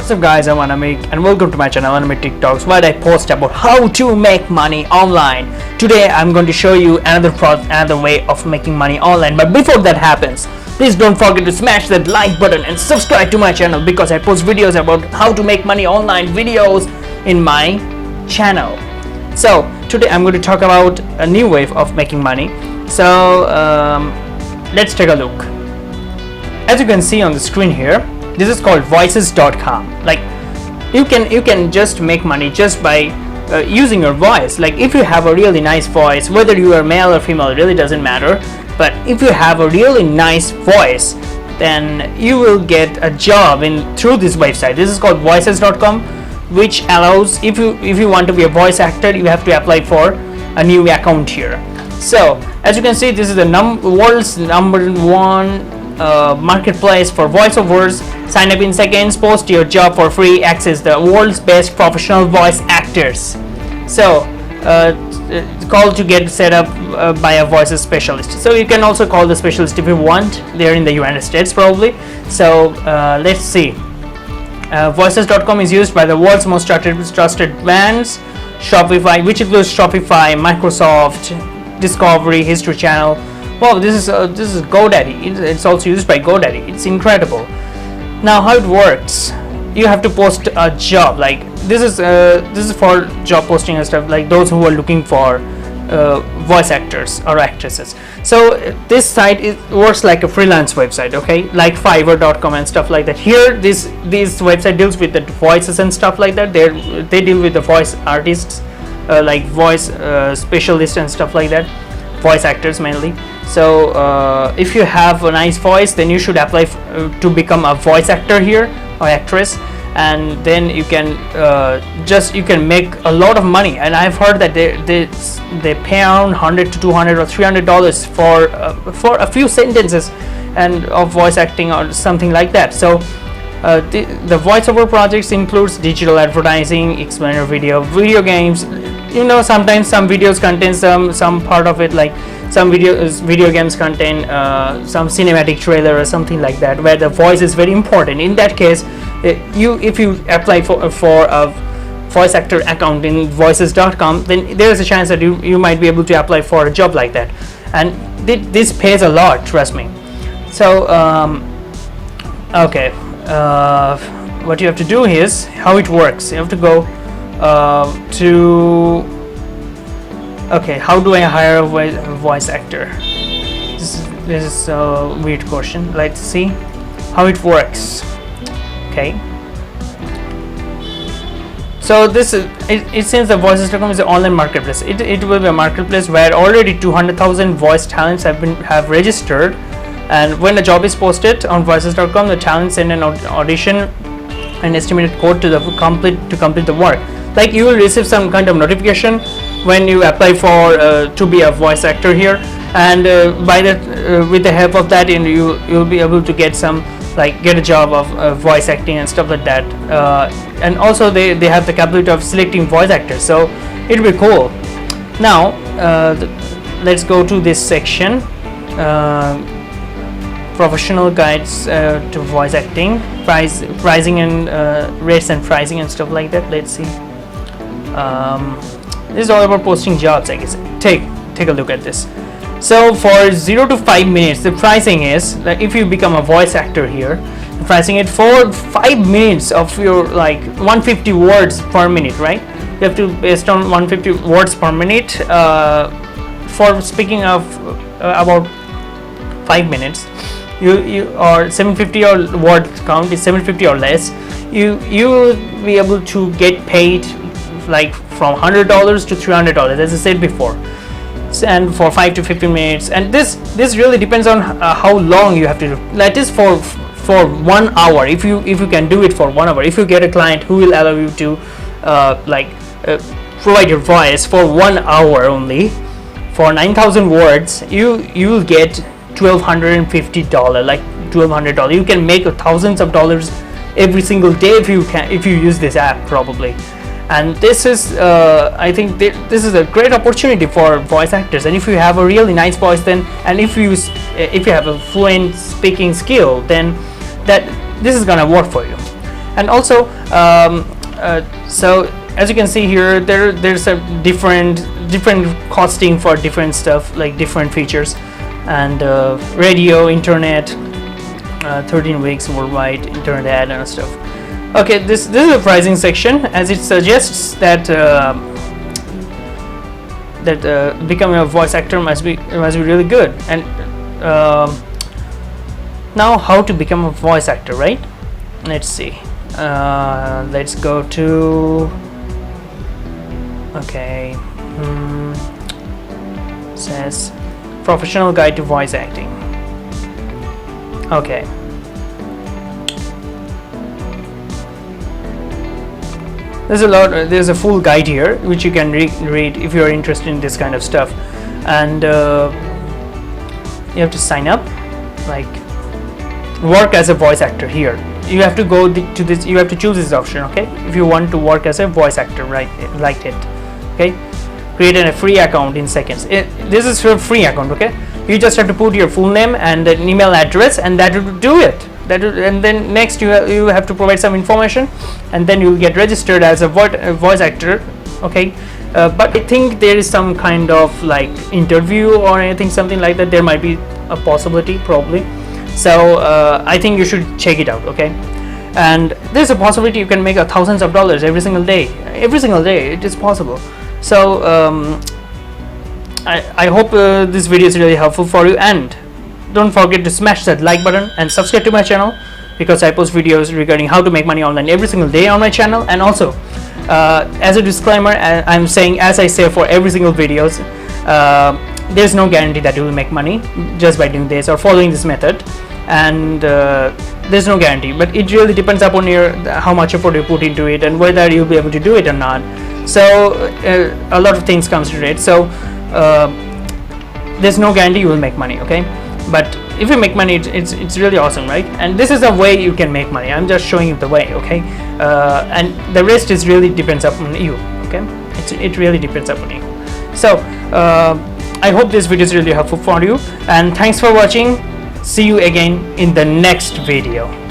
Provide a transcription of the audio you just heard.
What's up guys, I'm Anamik and welcome to my channel Anamik TikToks, where I post about how to make money online. Today I'm going to show you another way of making money online. But before that happens, please don't forget to smash that like button and subscribe to my channel, because I post videos about how to make money online videos in my channel. So today I'm going to talk about a new way of making money. So let's take a look. As you can see on the screen here, this is called voices.com. Like you can just make money just by using your voice. Like if you have a really nice voice, whether you are male or female, it really doesn't matter, but if you have a really nice voice, then you will get a job through this website. This is called voices.com, which allows, if you want to be a voice actor, you have to apply for a new account here. So as you can see, this is the world's #1 marketplace for voiceovers. Sign up in seconds, post your job for free, access the world's best professional voice actors. So call to get set up by a voices specialist. So you can also call the specialist if you want. They're in the United States probably. So let's see. Voices.com is used by the world's most trusted brands, Shopify, which includes Shopify, Microsoft, Discovery, History Channel. Wow, this is GoDaddy. It's also used by GoDaddy. It's incredible. Now, how it works? You have to post a job. Like this is for job posting and stuff. Like those who are looking for voice actors or actresses. So this site works like a freelance website. Okay, like Fiverr.com and stuff like that. Here, this website deals with the voices and stuff like that. They deal with the voice artists, like voice specialists and stuff like that. Voice actors mainly. So if you have a nice voice, then you should apply to become a voice actor here or actress, and then you can make a lot of money. And I've heard that they pay around $100 to $200 or $300 for a few sentences and of voice acting or something like that. So the voiceover projects includes digital advertising, explainer video games. You know, sometimes some videos contain some part of it, like some video games contain some cinematic trailer or something like that, where the voice is very important. In that case, if you apply for a voice actor account in voices.com, then there is a chance that you might be able to apply for a job like that, and this pays a lot, trust me. So okay, what you have to do is, how it works. You have to go to, okay, how do I hire a voice actor? This is a weird question. Let's see how it works. Okay, so this is it seems the voices.com is an online marketplace. It will be a marketplace where already 200,000 voice talents have registered, and when a job is posted on voices.com, the talents send an audition and estimated code to complete the work. Like you will receive some kind of notification when you apply for to be a voice actor here, and with the help of that, you'll be able to get a job of voice acting and stuff like that. And also they have the capability of selecting voice actors, so it'll be cool. Now let's go to this section, professional guides to voice acting, pricing and rates and pricing and stuff like that. Let's see. This is all about posting jobs, I guess. Take a look at this. So for 0 to 5 minutes, the pricing is, like if you become a voice actor here, the pricing it for 5 minutes of your, like 150 words per minute, right? You have to, based on 150 words per minute, for speaking of about 5 minutes, you or 750, or word count is 750 or less, you will be able to get paid like from $100 to $300, as I said before, and for 5 to 15 minutes. And this really depends on how long you have to do. That is for 1 hour. If you can do it for 1 hour, if you get a client who will allow you to provide your voice for 1 hour only for 9,000 words, you will get $1,250, like $1,200. You can make thousands of dollars every single day if you use this app probably. And this is I think this is a great opportunity for voice actors. And if you have a really nice voice, then, and if you have a fluent speaking skill, then this is gonna work for you. And also so as you can see here, there's a different costing for different stuff, like different features, and radio, internet, 13 weeks worldwide internet ad and stuff. Okay, this is the pricing section, as it suggests that becoming a voice actor must be really good. And now how to become a voice actor, right? Let's see. Let's go to says professional guide to voice acting. Okay, there's a full guide here which you can read if you're interested in this kind of stuff. And you have to sign up, like work as a voice actor. Here you have to go to this, you have to choose this option, okay, if you want to work as a voice actor, right, like it. Okay, create a free account in seconds. This is a free account, okay. You just have to put your full name and an email address, and that will do it. And then next you have to provide some information, and then you'll get registered as a voice actor, okay. But I think there is some kind of like interview or anything, something like that. There might be a possibility, probably. So I think you should check it out, okay. And there's a possibility you can make thousands of dollars every single day. It is possible. So I hope this video is really helpful for you, and don't forget to smash that like button and subscribe to my channel, because I post videos regarding how to make money online every single day on my channel. And also as a disclaimer, I'm saying, as I say for every single videos, there's no guarantee that you will make money just by doing this or following this method, and there's no guarantee, but it really depends upon how much effort you put into it and whether you'll be able to do it or not. So a lot of things comes to it. So there's no guarantee you will make money, okay. But if you make money, it's really awesome, right? And this is a way you can make money. I'm just showing you the way, okay. And the rest is really depends upon you, okay. It really depends upon you. So I hope this video is really helpful for you, and thanks for watching. See you again in the next video.